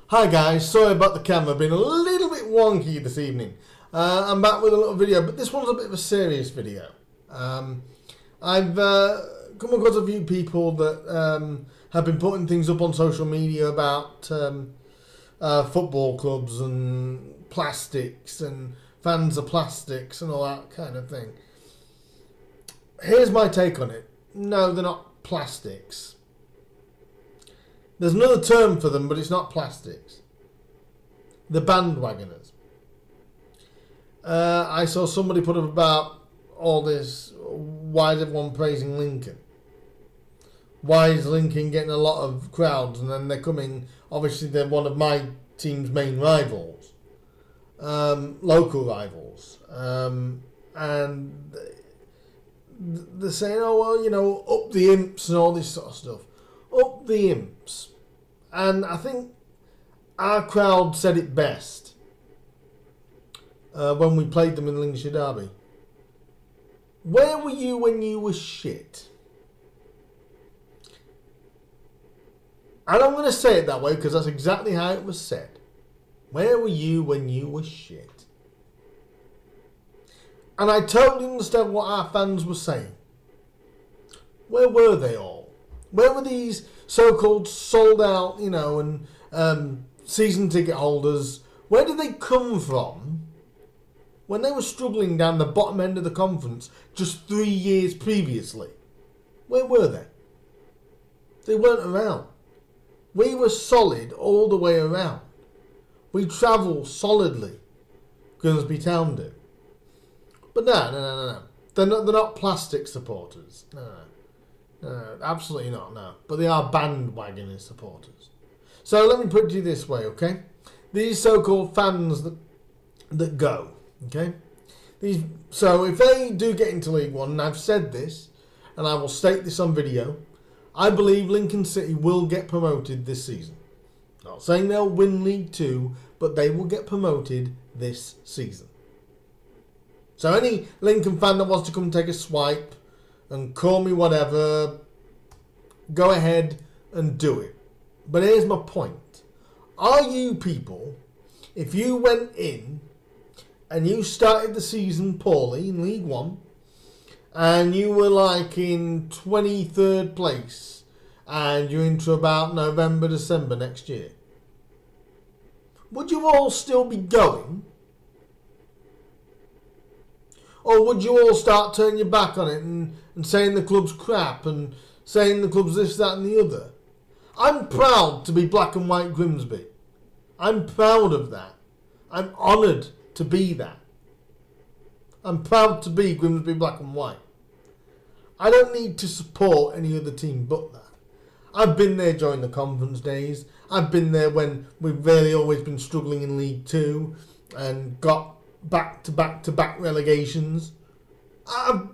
Hi guys, sorry about the camera being a little bit wonky this evening. I'm back with a little video, but this one's a bit of a serious video. I've come across a few people that have been putting things up on social media about football clubs and plastics and fans of plastics and all that kind of thing. Here's my take on it. No, they're not plastics. There's another term for them, but it's not plastics. The bandwagoners. I saw somebody put up about all this. Why is everyone praising Lincoln? Why is Lincoln getting a lot of crowds? And then they're coming. Obviously, they're one of my team's main rivals, local rivals, and they're saying, "Oh well, you know, up the imps and all this sort of stuff." Up the imps. And I think our crowd said it best when we played them in Lincolnshire Derby. Where were you when you were shit? And I'm going to say it that way because that's exactly how it was said. Where were you when you were shit? And I totally understand what our fans were saying. Where were they all? Where were these so-called sold out, you know, and season ticket holders? Where did they come from when they were struggling down the bottom end of the conference just 3 years previously? Where were they? They weren't around. We were solid all the way around. We travel solidly. Grimsby Town do. But no. They're not plastic supporters. No. Absolutely not, no. But they are bandwagoner supporters. So let me put it to you this way, okay? These so-called fans that go, okay? So if they do get into League One, and I've said this, and I will state this on video, I believe Lincoln City will get promoted this season. Not saying they'll win League Two, but they will get promoted this season. So any Lincoln fan that wants to come take a swipe and call me whatever, go ahead and do it. But here's my point. Are you people, if you went in and you started the season poorly in League One and you were like in 23rd place and you're into about November, December next year, would you all still be going? Or would you all start turning your back on it and saying the club's crap and saying the club's this, that and the other? I'm proud to be black and white Grimsby. I'm proud of that. I'm honoured to be that. I'm proud to be Grimsby black and white. I don't need to support any other team but that. I've been there during the conference days. I've been there when we've really always been struggling in League Two and got back-to-back relegations. I've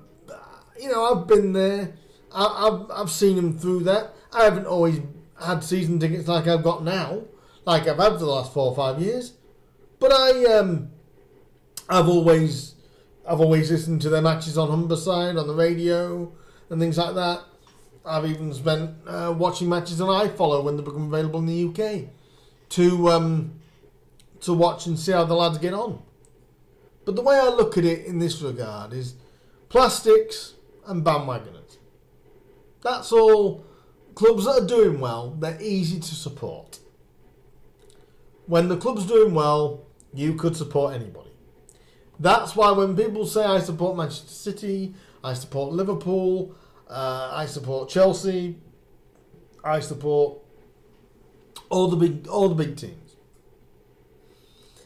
been there. I've seen them through that. I haven't always had season tickets like I've got now, like I've had for the last 4 or 5 years. But I've always listened to their matches on Humberside, on the radio, and things like that. I've even spent watching matches on iFollow when they become available in the UK to watch and see how the lads get on. But the way I look at it in this regard is plastics and bandwagoners. That's all. Clubs that are doing well, they're easy to support. When the club's doing well, you could support anybody. That's why when people say I support Manchester City, I support Liverpool, I support Chelsea, I support all the big teams.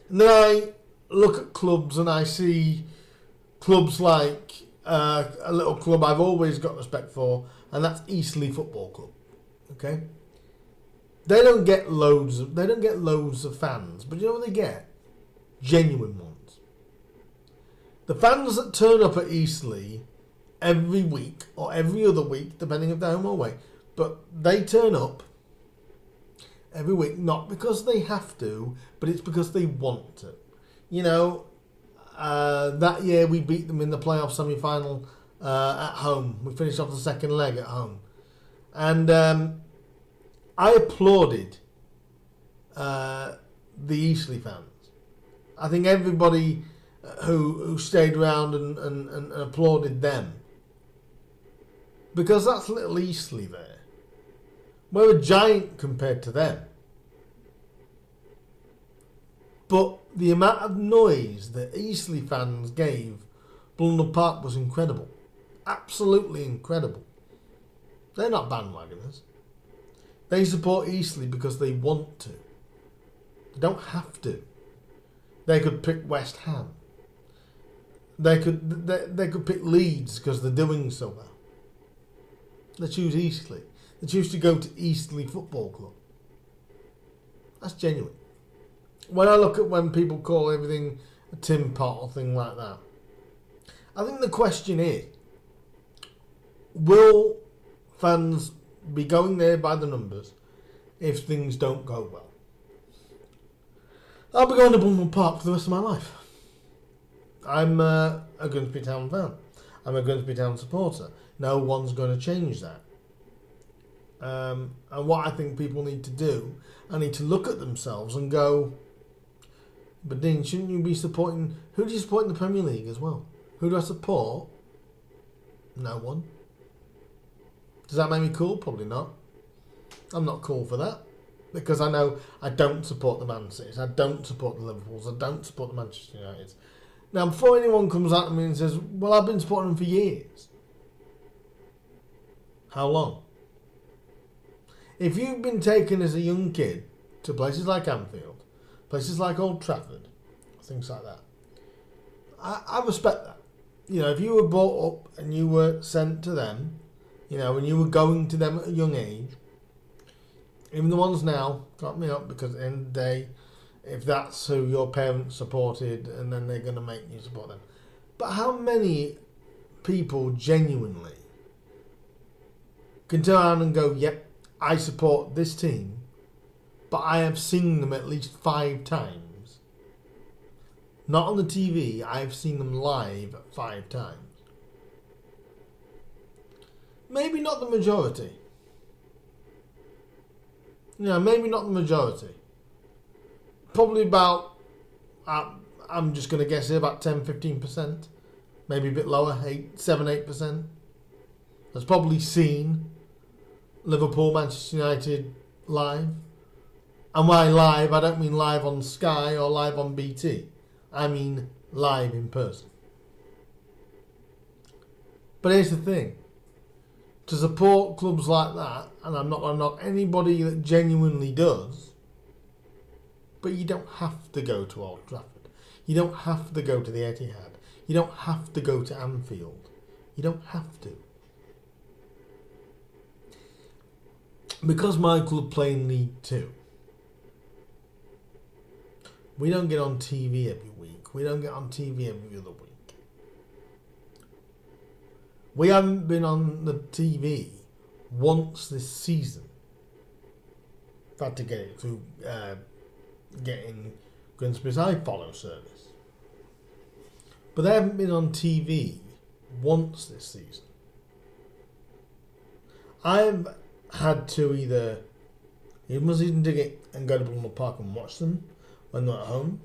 And then I look at clubs and I see clubs like a little club I've always got respect for, and that's Eastleigh Football Club. Okay, they don't get loads of fans, but you know what they get? Genuine ones. The fans that turn up at Eastleigh every week or every other week, depending if they're home or away, but they turn up every week not because they have to, but it's because they want to. You know, that year we beat them in the playoff semi-final at home. We finished off the second leg at home. And I applauded the Eastleigh fans. I think everybody who stayed around and applauded them, because that's little Eastleigh there. We're a giant compared to them. But the amount of noise that Eastleigh fans gave Blundell Park was incredible. Absolutely incredible. They're not bandwagoners. They support Eastleigh because they want to. They don't have to. They could pick West Ham. They could pick Leeds because they're doing so well. They choose Eastleigh. They choose to go to Eastleigh Football Club. That's genuine. When I look at when people call everything a tin pot or thing like that, I think the question is, will fans be going there by the numbers if things don't go well? I'll be going to Blundell Park for the rest of my life. I'm a Grimsby Town fan. I'm a Grimsby Town supporter. No one's going to change that. And what I think people need to do, I need to look at themselves and go, but Dean, shouldn't you be supporting... Who do you support in the Premier League as well? Who do I support? No one. Does that make me cool? Probably not. I'm not cool for that. Because I know I don't support the Man Cities. I don't support the Liverpools. I don't support the Manchester Uniteds. Now, before anyone comes at me and says, well, I've been supporting them for years. How long? If you've been taken as a young kid to places like Anfield, places like Old Trafford, things like that, I respect that. You know, if you were brought up and you were sent to them, you know, and you were going to them at a young age, even the ones now, got me up, because at the end of the day, if that's who your parents supported, and then they're going to make you support them. But how many people genuinely can turn around and go, yep, I support this team, but I have seen them at least 5 times. Not on the TV, I have seen them live 5 times. Maybe not the majority. Yeah, maybe not the majority. Probably about, I'm just going to guess here, about 10-15%. Maybe a bit lower, 7-8%. Has probably seen Liverpool, Manchester United live. And by live, I don't mean live on Sky or live on BT. I mean live in person. But here's the thing. To support clubs like that, and I'm not going to knock anybody that genuinely does, but you don't have to go to Old Trafford. You don't have to go to the Etihad. You don't have to go to Anfield. You don't have to. Because my club play in League 2, we don't get on TV every week. We don't get on TV every other week. We haven't been on the TV once this season. I've had to get it through getting Grimsby's iFollow service. But they haven't been on TV once this season. I've had to either season ticket and go to Blundell Park and watch them when they're at home,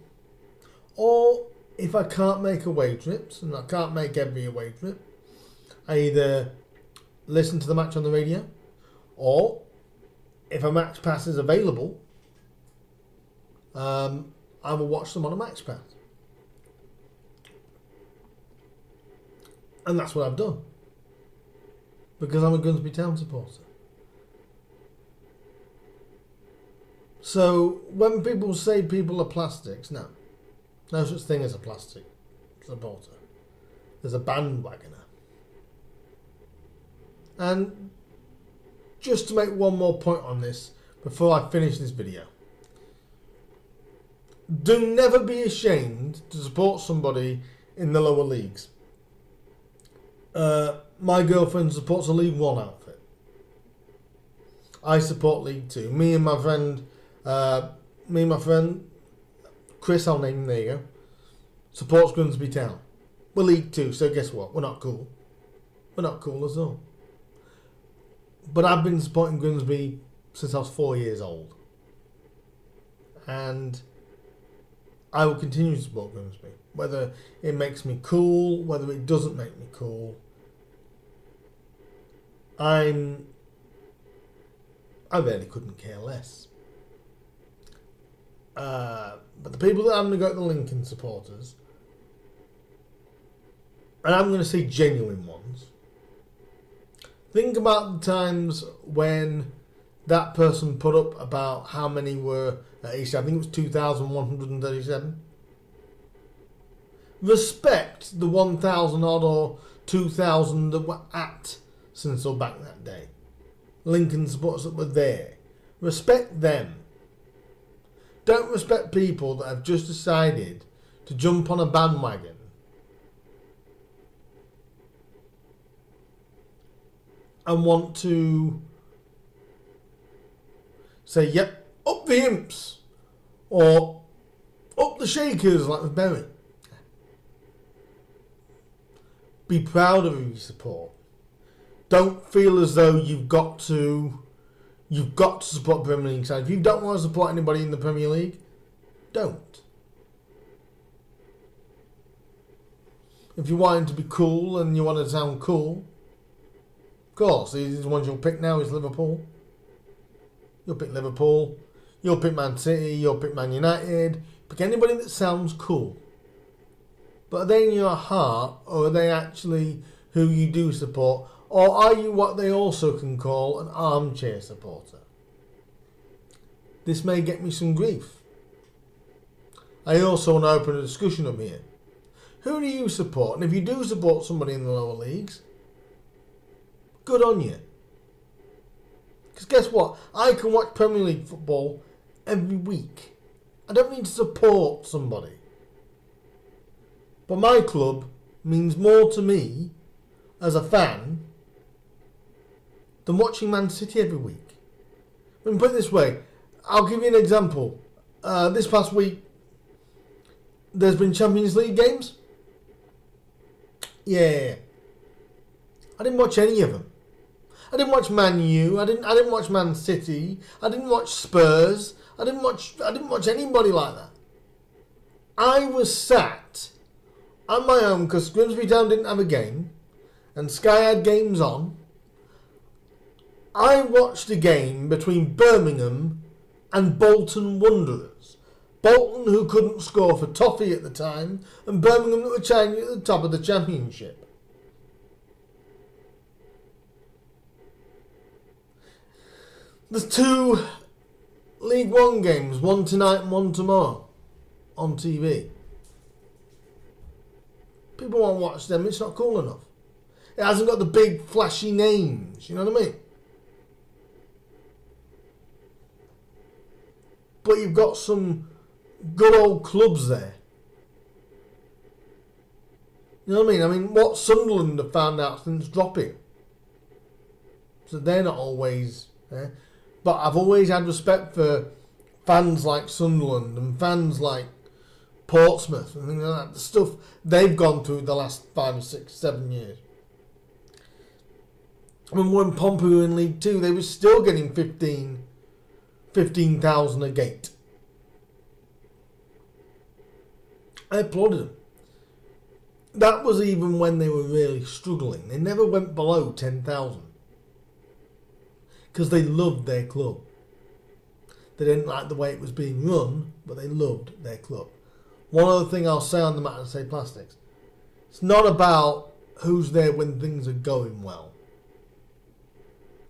or if I can't make away trips, and I can't make every away trip, I either listen to the match on the radio, or if a match pass is available, I will watch them on a match pass. And that's what I've done. Because I'm a Grimsby Town supporter. So, when people say people are plastics, no such thing as a plastic supporter. There's a bandwagoner. And just to make one more point on this before I finish this video. Do never be ashamed to support somebody in the lower leagues. My girlfriend supports a League 1 outfit. I support League 2. Me and my friend Chris, I'll name him, there you go, supports Grimsby Town. We're League 2, so guess what? We're not cool. We're not cool at all. But I've been supporting Grimsby since I was 4 years old. And I will continue to support Grimsby. Whether it makes me cool, whether it doesn't make me cool. I really couldn't care less. But the people that I'm going to go to the Lincoln supporters, and I'm going to say genuine ones, think about the times when that person put up about how many were at Easter. I think it was 2,137. Respect the 1,000 odd or 2,000 that were at Sinsel back that day. Lincoln supporters that were there. Respect them. Don't respect people that have just decided to jump on a bandwagon and want to say, yep, up the Imps, or up the Shakers like with Berry. Be proud of who you support. Don't feel as though you've got to support the Premier League side. If you don't want to support anybody in the Premier League, don't. If you want to be cool and you want to sound cool, of course, the ones you'll pick now is Liverpool. You'll pick Liverpool. You'll pick Man City. You'll pick Man United. Pick anybody that sounds cool. But are they in your heart, or are they actually who you do support? Or are you what they also can call an armchair supporter? This may get me some grief. I also want to open a discussion up here. Who do you support? And if you do support somebody in the lower leagues, good on you. Because guess what? I can watch Premier League football every week. I don't need to support somebody. But my club means more to me as a fan than watching Man City every week. Let me put it this way. I'll give you an example. This past week, there's been Champions League games. Yeah. I didn't watch any of them. I didn't watch Man U. I didn't watch Man City. I didn't watch Spurs. I didn't watch anybody like that. I was sat on my own because Grimsby Town didn't have a game and Sky had games on. I watched a game between Birmingham and Bolton Wanderers. Bolton, who couldn't score for toffee at the time, and Birmingham that were challenging at the top of the championship. There's 2 League One games, one tonight and one tomorrow, on TV. People won't watch them, it's not cool enough. It hasn't got the big flashy names, you know what I mean? But you've got some good old clubs there. You know what I mean? I mean, what Sunderland have found out since dropping. So they're not always there. But I've always had respect for fans like Sunderland and fans like Portsmouth and things like that. The stuff they've gone through the last 5, 6, 7 years. I mean, when Pompey were in League 2, they were still getting 15,000 a gate. I applauded them. That was even when they were really struggling. They never went below 10,000. Because they loved their club. They didn't like the way it was being run, but they loved their club. One other thing I'll say on the matter of Say Plastics. It's not about who's there when things are going well.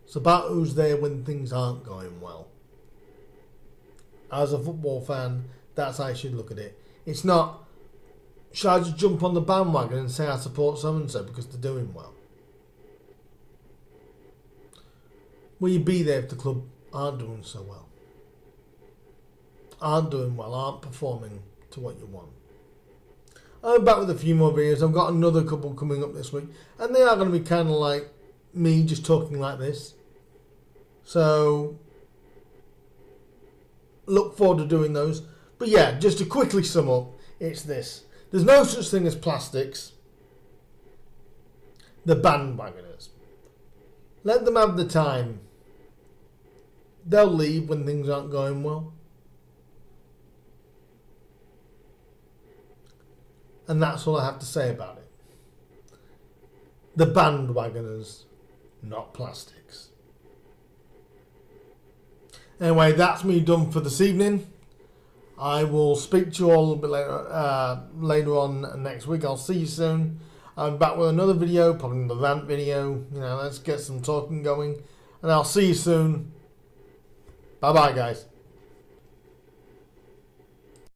It's about who's there when things aren't going well. As a football fan, that's how I should look at it. It's not, should I just jump on the bandwagon and say I support so-and-so because they're doing well? Will you be there if the club aren't doing so well? Aren't doing well, aren't performing to what you want? I'm back with a few more videos. I've got another couple coming up this week. And they are going to be kind of like me just talking like this. So look forward to doing those. But yeah, just to quickly sum up, it's this. There's no such thing as plastics. The bandwagoners. Let them have the time. They'll leave when things aren't going well. And that's all I have to say about it. The bandwagoners, not plastics. Anyway, that's me done for this evening. I will speak to you all a little bit later on next week. I'll see you soon. I'm back with another video, probably the rant video. Let's get some talking going. And I'll see you soon. Bye bye, guys.